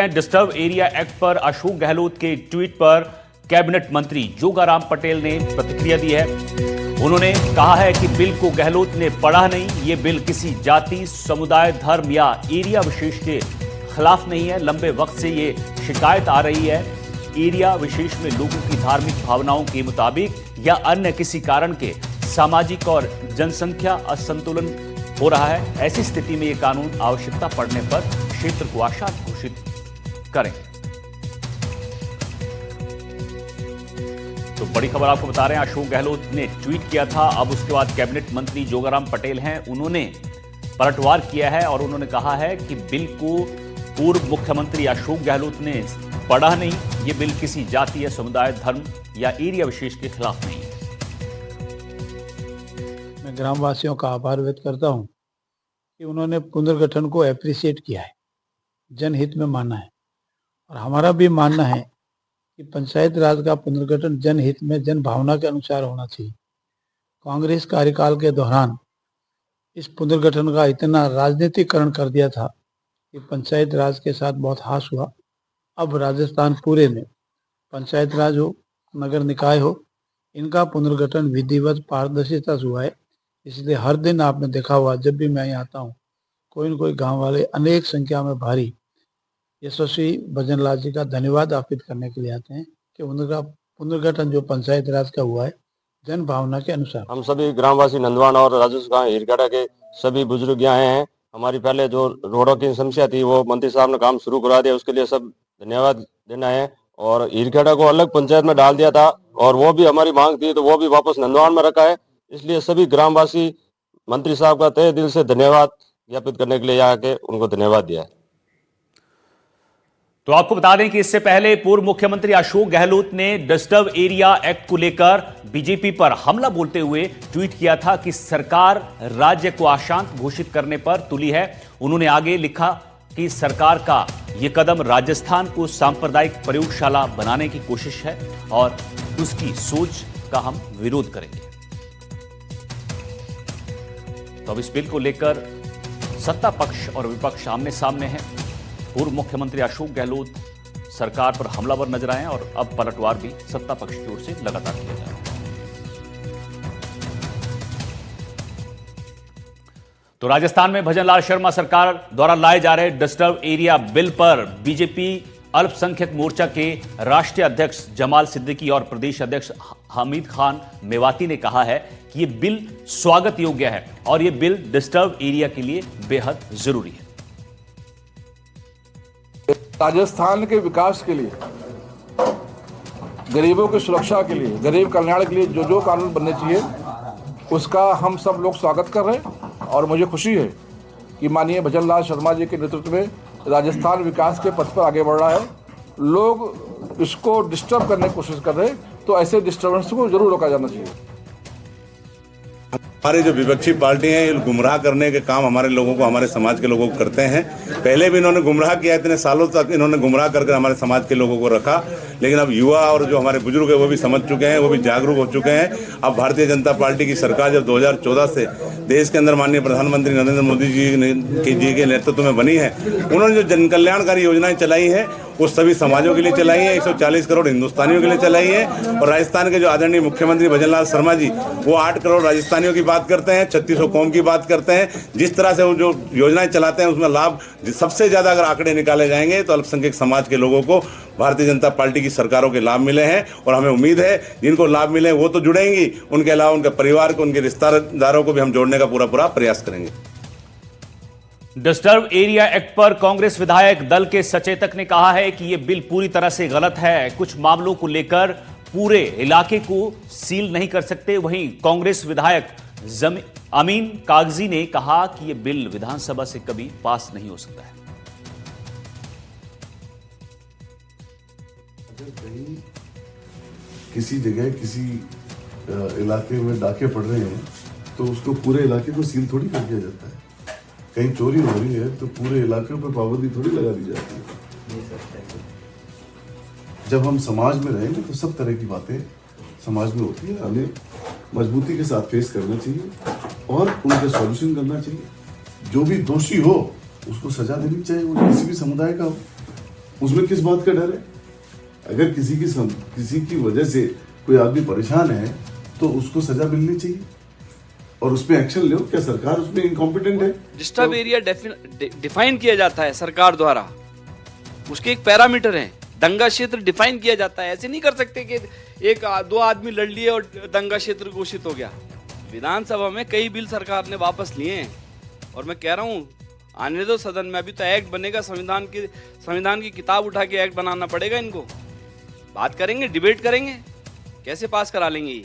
Disturb area act पर अशोक गहलोत के tweet पर कैबिनेट मंत्री जोगाराम पटेल ने प्रतिक्रिया दी है। उन्होंने कहा है कि बिल को गहलोत ने पढ़ा नहीं, ये बिल किसी जाति, समुदाय, धर्म या एरिया विशेष के खिलाफ नहीं है। लंबे वक्त से ये शिकायत आ रही है, एरिया विशेष में लोगों की धार्मिक भावनाओं के मुताबिक या अन्य किसी कारण के सामाजिक और जनसंख्या असंतुलन हो रहा है। ऐसी स्थिति में यह कानून आवश्यकता पड़ने पर क्षेत्र को आशांत घोषित करेंगे। तो बड़ी खबर आपको बता रहे हैं, अशोक गहलोत ने ट्वीट किया था, अब उसके बाद कैबिनेट मंत्री जोगाराम पटेल हैं, उन्होंने पलटवार किया है और उन्होंने कहा है कि बिल को पूर्व मुख्यमंत्री अशोक गहलोत ने पढ़ा नहीं, ये बिल किसी जाति या समुदाय, धर्म या एरिया विशेष के खिलाफ नहीं है। मैं ग्रामवासियों का आभार व्यक्त करता हूं कि उन्होंने पुनर्गठन को एप्रिशिएट किया है, जनहित में माना है। और हमारा भी मानना है कि पंचायत राज का पुनर्गठन जनहित में, जन भावना के अनुसार होना चाहिए। कांग्रेस कार्यकाल के दौरान इस पुनर्गठन का इतना राजनीतिकरण कर दिया था कि पंचायत राज के साथ बहुत हास हुआ। अब राजस्थान पूरे में पंचायत राज हो, नगर निकाय हो, इनका पुनर्गठन विधिवत पारदर्शिता से हुआ है। इसलिए हर दिन आपने देखा हुआ, जब भी मैं यहाँ आता हूँ, कोई न कोई गांव वाले अनेक संख्या में भारी यशस्वी भजनलाल जी का धन्यवाद अर्पित करने के लिए आते हैं कि उनका पुनर्गठन जो पंचायत राज का हुआ है जन भावना के अनुसार। हम सभी ग्रामवासी नंदवान और राजस्व गांव हिरकाटा के सभी बुजुर्ग यहाँ हैं। हमारी पहले जो रोडों की समस्या थी वो मंत्री साहब ने काम शुरू करवा दिया, उसके लिए सब धन्यवाद देना है। और हिरकाटा को अलग पंचायत में डाल दिया था और वो भी हमारी मांग थी, तो वो भी वापस नंदवान में रखा है। इसलिए सभी ग्रामवासी मंत्री साहब का तहे दिल से धन्यवाद ज्ञापित करने के लिए यहाँ के उनको धन्यवाद दिया है। तो आपको बता दें कि इससे पहले पूर्व मुख्यमंत्री अशोक गहलोत ने डिस्टर्ब एरिया एक्ट को लेकर बीजेपी पर हमला बोलते हुए ट्वीट किया था कि सरकार राज्य को अशांत घोषित करने पर तुली है। उन्होंने आगे लिखा कि सरकार का यह कदम राजस्थान को सांप्रदायिक प्रयोगशाला बनाने की कोशिश है और उसकी सोच का हम विरोध करेंगे। तो अब इस बिल को लेकर सत्ता पक्ष और विपक्ष आमने सामने है। पूर्व मुख्यमंत्री अशोक गहलोत सरकार पर हमलावर नजर आए और अब पलटवार भी सत्ता पक्ष की ओर से लगातार किया जा रहा है। तो राजस्थान में भजनलाल शर्मा सरकार द्वारा लाए जा रहे डिस्टर्ब एरिया बिल पर बीजेपी अल्पसंख्यक मोर्चा के राष्ट्रीय अध्यक्ष जमाल सिद्दीकी और प्रदेश अध्यक्ष हामिद खान मेवाती ने कहा है कि यह बिल स्वागत योग्य है और यह बिल डिस्टर्ब एरिया के लिए बेहद जरूरी है। राजस्थान के विकास के लिए, गरीबों की सुरक्षा के लिए, गरीब कल्याण के लिए जो जो कानून बनने चाहिए उसका हम सब लोग स्वागत कर रहे हैं। और मुझे खुशी है कि माननीय भजनलाल शर्मा जी के नेतृत्व में राजस्थान विकास के पथ पर आगे बढ़ रहा है। लोग इसको डिस्टर्ब करने की कोशिश कर रहे हैं, तो ऐसे डिस्टर्बेंस को जरूर रोका जाना चाहिए। हमारी जो विपक्षी पार्टी है ये गुमराह करने के काम हमारे लोगों को, हमारे समाज के लोगों को करते हैं। पहले भी इन्होंने गुमराह किया, इतने सालों तक इन्होंने गुमराह करके हमारे समाज के लोगों को रखा। लेकिन अब युवा और जो हमारे बुजुर्ग है वो भी समझ चुके हैं, वो भी जागरूक हो चुके हैं। अब भारतीय जनता पार्टी की सरकार जब 2014 से देश के अंदर माननीय प्रधानमंत्री नरेंद्र मोदी जी के नेतृत्व में बनी है, उन्होंने जो जन कल्याणकारी योजनाएं चलाई है वो सभी समाजों के लिए चलाई है, 140 करोड़ हिंदुस्तानियों के लिए चलाई है। और राजस्थान के जो आदरणीय मुख्यमंत्री भजनलाल शर्मा जी वो 8 करोड़ राजस्थानियों की बात करते हैं, 3600 कौम की बात करते हैं। जिस तरह से वो जो योजनाएं चलाते हैं उसमें लाभ सबसे ज्यादा अगर आंकड़े निकाले जाएंगे तो अल्पसंख्यक समाज के लोगों को भारतीय जनता पार्टी की सरकारों के लाभ मिले हैं। और हमें उम्मीद है जिनको लाभ मिले वो तो जुड़ेंगी, उनके अलावा उनके परिवार को, उनके रिश्तेदारों को भी हम जोड़ने का पूरा प्रयास करेंगे। डिस्टर्ब एरिया एक्ट पर कांग्रेस विधायक दल के सचेतक ने कहा है कि यह बिल पूरी तरह से गलत है। कुछ मामलों को लेकर पूरे इलाके को सील नहीं कर सकते। वहीं कांग्रेस विधायक अमीन कागजी ने कहा कि यह बिल विधानसभा से कभी पास नहीं हो सकता है। अगर कहीं किसी जगह किसी इलाके में डाके पड़ रहे हैं तो उसको पूरे इलाके को सील थोड़ी कर दिया जाता है। कहीं चोरी हो रही है तो पूरे इलाके पर पाबंदी थोड़ी लगा दी जाती है। जब हम समाज में रहेंगे तो सब तरह की बातें समाज में होती है, हमें मजबूती के साथ फेस करना चाहिए और उनके सॉल्यूशन करना चाहिए। जो भी दोषी हो उसको सजा देनी चाहिए, वो किसी भी समुदाय का हो। उसमें किस बात का डर है? अगर किसी की वजह से कोई आदमी परेशान है तो उसको सजा मिलनी चाहिए और उसमें एक्शन लो। क्या सरकार उसमें इनकॉम्पिटेंट है? डिस्टर्ब एरिया डिफाइन किया जाता है सरकार द्वारा, उसके एक पैरामीटर है। दंगा क्षेत्र डिफाइन किया जाता है। ऐसे नहीं कर सकते कि एक दो आदमी लड़ लिए और दंगा क्षेत्र घोषित हो गया। विधानसभा में कई बिल सरकार ने वापस लिए हैं और मैं कह रहा हूँ आने दो सदन में। अभी तो एक्ट बनेगा, संविधान की किताब उठा के एक्ट बनाना पड़ेगा इनको। बात करेंगे, डिबेट करेंगे, कैसे पास करा लेंगे ये।